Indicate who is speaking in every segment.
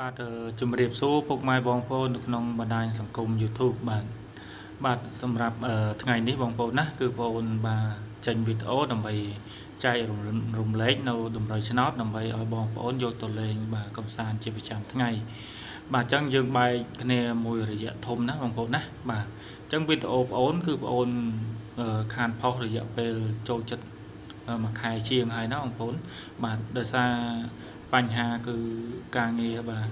Speaker 1: បាទជំរាបសួរពុកម៉ែបងប្អូននៅក្នុងបណ្ដាញសង្គម YouTube បាទសម្រាប់ថ្ងៃនេះបងប្អូនណាគឺបងប្អូនបាទចេញវីដេអូដើម្បីចែករំលែកនៅតម្រុយឆ្នោតដើម្បីឲ្យបងប្អូនយកទៅលេងបាទកំសាន្តជាប្រចាំថ្ងៃបាទអញ្ចឹងយើងបែកគ្នាមួយរយៈធំណាបងប្អូនណាបាទអញ្ចឹងវីដេអូបងប្អូនគឺបងប្អូនខានផុសរយៈពេលចូលចិត្តមួយខែជាងហើយណាបងប្អូនបាទដោយសារបញ្ហាគឺការងារបាទ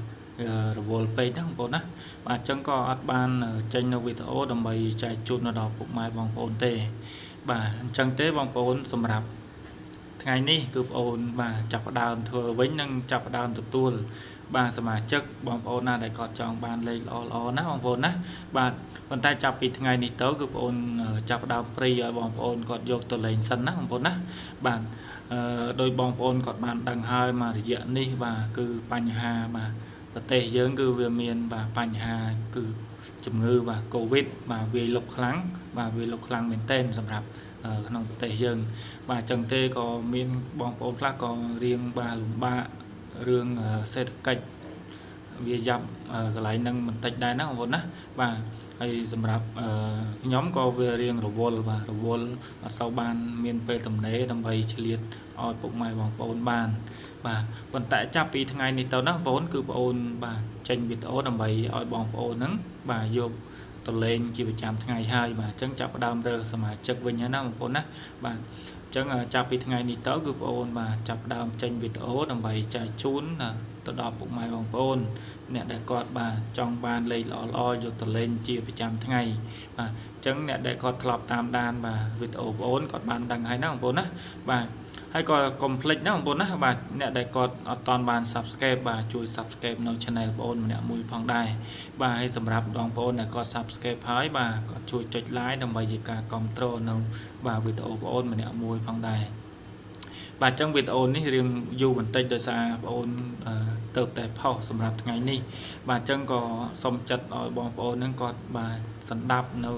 Speaker 1: រវល់ពេកណាបងប្អូនណាបាទអញ្ចឹងក៏អត់បានចេញនៅវីដេអូដើម្បីចែកជូនដល់ពុកម៉ែបងប្អូនទេបាទអញ្ចឹងទេបងប្អូនសម្រាប់ថ្ងៃនេះគឺបងប្អូនបាទចាប់ផ្ដើមធ្វើវិញនិងចាប់ផ្ដើមទទួលបាទសមាជិកបងប្អូនណាដែលគាត់ចង់បានលេខល្អៗណាបងប្អូនណាបាទប៉ុន្តែចាប់ពីថ្ងៃនេះទៅគឺបងប្អូនចាប់ផ្ដើមព្រីឲ្យបងប្អូនគាត់យកទៅលេងសិនណាបងប្អូនណាបាទដោយបងប្អូនគាត់បានដឹងហើយមករយៈនេះបាទគឺបញ្ហាបាទប្រទេសយើងគឺវាមានបាទបញ្ហាគឺជំងឺបាទកូវីដបាទវាយលុកខ្លាំងបាទវាយលុកខ្លាំងមែនទែនសម្រាប់ក្នុងប្រទេសយើងបាទអញ្ចឹងទេក៏មានបងប្អូនខ្លះក៏រៀងបាទលំបាករឿងសេដ្ឋកិច្ចវាយ៉ាប់កន្លែងហ្នឹងបន្តិចដែរណាបងប្អូនណាបាទហើយសម្រាប់ខ្ញុំក៏វារៀងរវល់បាទរវល់អត់សូវបានមានពេលទំនេរដើម្បីឆ្លៀតឲ្យពុកម៉ែបងប្អូនបានបាទប៉ុន្តែចាប់ពីថ្ងៃនេះទៅណាបងប្អូនគឺបងប្អូនបាទចេញវីដេអូដើម្បីឲ្យបងប្អូនហ្នឹងបាទយកទៅលេងជាប្រចាំថ្ងៃហើយបាទអញ្ចឹងចាប់ផ្ដើមរើសមាជិកវិញហើយណាបងប្អូនណាបាទអញ្ចឹងចាប់ពីថ្ងៃនេះទៅគឺបងប្អូនបាទចាប់ផ្ដើមចេញវីដេអូដើម្បីចែកជូនទៅដល់ពុកម៉ែបងប្អូនអ្នកដែលគាត់បាទចង់បានលេខល្អៗយកទៅលេងជាប្រចាំថ្ងៃបាទអញ្ចឹងអ្នកដែលគាត់ធ្លាប់តាមដានបាទវីដេអូបងប្អូនគាត់បានដឹងហើយណាបងប្អូនណាបាទហើយក៏កុំភ្លេចណាបងប្អូនណាបាទអ្នកដែលគាត់អត់ទាន់បាន Subscribe បាទជួយ Subscribe នៅ Channel បងប្អូនម្នាក់មួយផងដែរបាទហើយសម្រាប់បងប្អូនដែលគាត់ Subscribe ហើយបាទគាត់ជួយចុច Like ដើម្បីជាការគាំទ្រនៅបាទវីដេអូបងប្អូនម្នាក់មួយផងដែរបាទអញ្ចឹងវីដេអូនេះរៀងយូរបន្តិចដោយសារបងប្អូនទៅតែផុសសម្រាប់ថ្ងៃនេះបាទអញ្ចឹងក៏សូមចិត្តឲ្យបងប្អូនហ្នឹងគាត់បាទស្ដាប់នៅ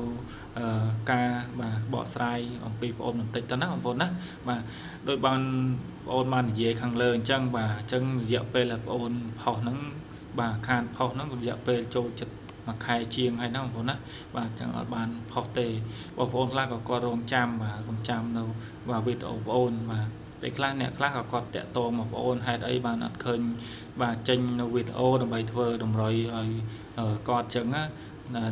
Speaker 1: ការបាទបកស្រាយអំពីបងប្អូនបន្តិចទៅណាបងប្អូនណាបាទដោយបានបងប្អូនបាននិយាយខាងលើអញ្ចឹងបាទអញ្ចឹងរយៈពេលដែលបងប្អូនផុសហ្នឹងបាទខានផុសហ្នឹងរយៈពេលចូលចិត្តមួយខែជាងហើយណាបងប្អូនណាបាទអញ្ចឹងអត់បានផុសទេបងប្អូនខ្លះក៏គាត់រងចាំបាទរងចាំនៅបាទវីដេអូបងប្អូនបាទពេលខ្លះអ្នកខ្លះក៏គាត់តាក់ទងមកបងប្អូនហេតុអីបានអត់ឃើញបាទចេញនៅវីដេអូដើម្បីធ្វើតម្រុយឲ្យគាត់អញ្ចឹងណា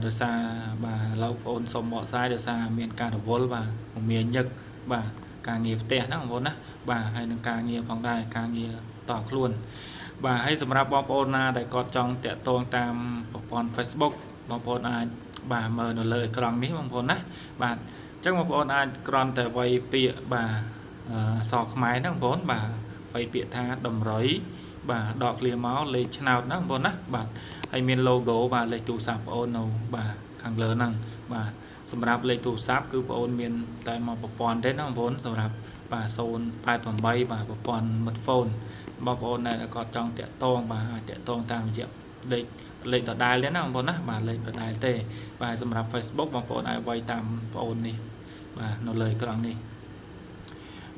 Speaker 1: ដោយសារបាទឥឡូវបងប្អូនសុំបកស្រាយដោយសារមានការរវល់បាទមានញឹកបាទការងារផ្ទះណាបងប្អូនណាបាទហើយនឹងការងារផងដែរការងារតខ្លួនបាទហើយសម្រាប់បងប្អូនណាដែលគាត់ចង់តាក់ទងតាមប្រព័ន្ធ Facebook បងប្អូនអាចបាទមើលនៅលើអេក្រង់នេះបងប្អូនណាបាទអញ្ចឹងបងប្អូនអាចគ្រាន់តែវាយពាក្យបាទអក្សរខ្មែរណាបងប្អូនបាទវាយពាក្យថាតម្រុយបាទដកឃ្លាមកលេខឆ្នោតណាបងប្អូនណាបាទហើយមាន logo បាទលេខទូរស័ព្ទបងប្អូននៅបាទខាងលើហ្នឹងបាទសម្រាប់លេខទូរស័ព្ទគឺបងប្អូនមានតែមកប្រព័ន្ធទេណាបងប្អូនសម្រាប់បាទ088បាទប្រព័ន្ធមិត្តហ្វូនបងប្អូនដែលគាត់ចង់តាក់ទងបាទអាចតាក់ទងតាមរយៈលេខដដែលទេណាបងប្អូនណាបាទលេខដដែលទេបាទសម្រាប់ Facebook បងប្អូនអាចវាយតាមបងប្អូននេះបាទនៅលើអេក្រង់នេះ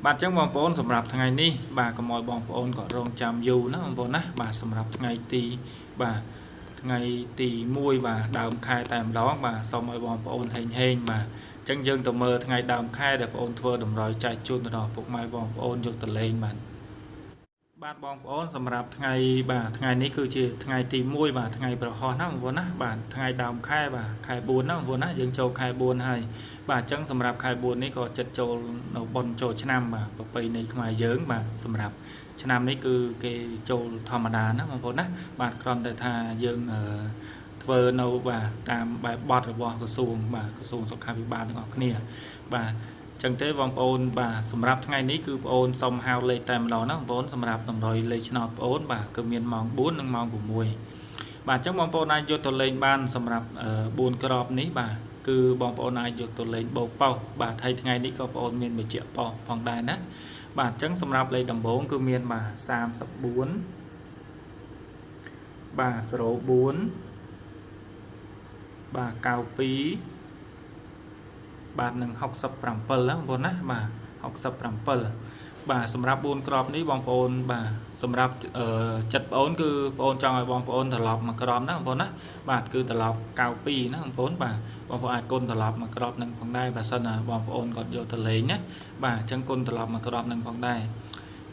Speaker 1: បាទអញ្ចឹងបងប្អូនសម្រាប់ថ្ងៃនេះបាទកុំឲ្យបងប្អូនគាត់រងចាំយូរណាបងប្អូនណាបាទសម្រាប់ថ្ងៃទី1បាទដើមខែតែម្ដងបាទសូមឲ្យបងប្អូនហេងបាទអញ្ចឹងយើងទៅមើលថ្ងៃដើមខែដែលបងប្អូនធ្វើតម្រុយចែកជូនទៅដល់ពុកម៉ែបងប្អូនយកទៅលេងបាទបងប្អូនសម្រាប់ថ្ងៃនេះគឺជាថ្ងៃទី1បាទថ្ងៃប្រហោះណាបងប្អូនណាបាទថ្ងៃដើមខែបាទខែ4ណាបងប្អូនណាយើងចូលខែ4ហើយបាទអញ្ចឹងសម្រាប់ខែ4នេះក៏ចិត្តចូលនៅបុណ្យចូលឆ្នាំបាទប្រពៃណីខ្មែរយើងបាទសម្រាប់ឆ្នាំនេះគឺគេចូលធម្មតាណាបងប្អូនណាបាទគ្រាន់តែថាយើងធ្វើនៅបាទតាមបែបបទរបស់ក្រសួងបាទក្រសួងសុខាភិបាលទាំងអស់គ្នាបាទចឹងទេបងប្អូនបាទសម្រាប់ថ្ងៃនេះគឺបងប្អូនសុំហៅលេខតែម្ដងណាបងប្អូនសម្រាប់តម្រុយលេខឆ្នោតបងប្អូនបាទគឺមានម៉ោង4និងម៉ោង6បាទអញ្ចឹងបងប្អូនអាចយកទៅលេងបានសម្រាប់4ក្របនេះបាទគឺបងប្អូនអាចយកទៅលេងបោកប៉ោះបាទហើយថ្ងៃនេះក៏បងប្អូនមានបញ្ជាក់ប៉ោះផងដែរណាបាទអញ្ចឹងសម្រាប់លេខដំបូងគឺមានបាទ34បាទ04បាទ92បាទនឹង67ណាបងប្អូនណាបាទ67 bà sầm rạp buôn crop ní bong bồn bà sầm rạp chật bồn cứ bồn trong rồi bong bồn thở lọp mà crop nó bồn á bà cứ thở lọp cao pi nó bồn bà bong bồn ai côn thở lọp mà crop nâng phong đai bà sân là bong bồn còn vô thở lấy nhé bà chân côn thở lọp mà crop nâng phong đai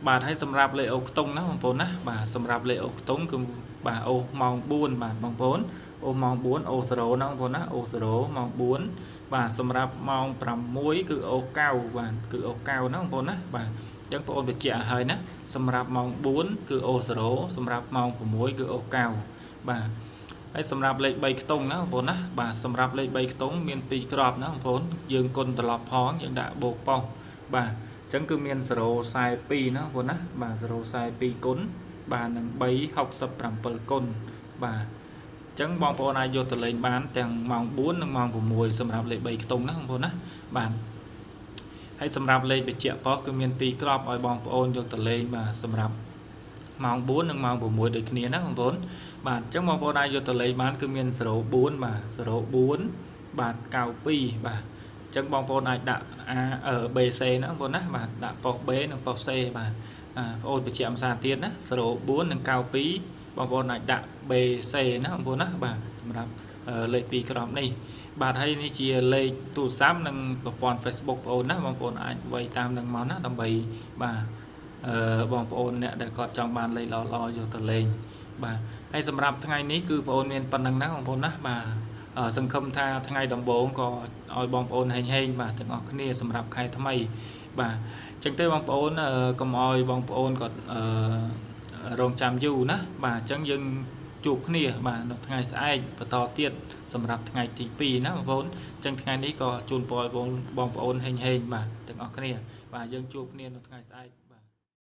Speaker 1: bà thấy sầm rạp lệ ốc tông nó bong bồn á bà sầm rạp lệ ốc tông cứ bà ô mong buôn bà bong bồn ô mong buôn ô sờ nó bồn á ô sờ mong buôn bà sầm rạp mong pram muối cứ ô cao bà cứ ô cao nó bồn á bà chẳng có bị chạ hơi nè sầm rạp mong 4 cứ ô sổ sầm rạp mong của muối cứ ô cao bà ấy sầm rạp lấy bay tông nó vốn á bà sầm rạp lấy bay tông miền pi crop nó vốn dương côn tờ lọp phóng những đã bộ phong bà chẳng cứ miền sổ sai pi nó vốn á bà sổ sai pi cún bà nâng bay học sập làm bờ côn bà chẳng bong bóng này vô từ lên bán chẳng mong 4 nâng mong của muối sầm rạp lấy bay tông nó vốn á bàให้สำหรับเลยไปเจาะก็คือมีปีกรอบอ้อยบองโอนยกตะเลยมาสำหรับมองบุญหนึ่งมองบุญมวยเด็กเนี้ยนะของผมบาทจังมองโอนได้ยกตะเลยบ้านคือมีสโลบุญมาสโลบุญบาทเก่าปีบาทจังมองโอนได้ดะเบเซนะของผมนะบาทดะปอกเบหนึ่งปอกเซบาทโอนไปเจาะสารเตียนนะสโลบุญหนึ่งเก่าปีบองโอนได้ดะเบเซนะของผมนะบาทสำหรับเลยปีกรอบนี่บาทให้นี่เชียเลยตู้ซ้ำนั่งบอลเฟซบุ๊กโอนนะบางคนอาจไว้ตามดังมันนะทำไปบาบางคนเนี่ยได้กอดจองบานเลยรออยู่ตะเลงบาให้สำหรับทั้งไงนี้คือโอนเมียนปันนังนะของคนนะบาสังคมท่าทั้งไงดำโบงก็เอาบางโอนให้บาถึงออกนี่สำหรับใครทำไมบาจังเต้บางโอนก็มอยบางโอนก็โรงจำอยู่นะบาจังยังจูบนี่บาทั้งไงสายต่อเตี้ยสำหรับไงที่ปีนะบางคนจังไงนี้ก็จูนปอยบองโอนเฮงมาถึงออกนี่บายังจูบเนี่ยไงสาย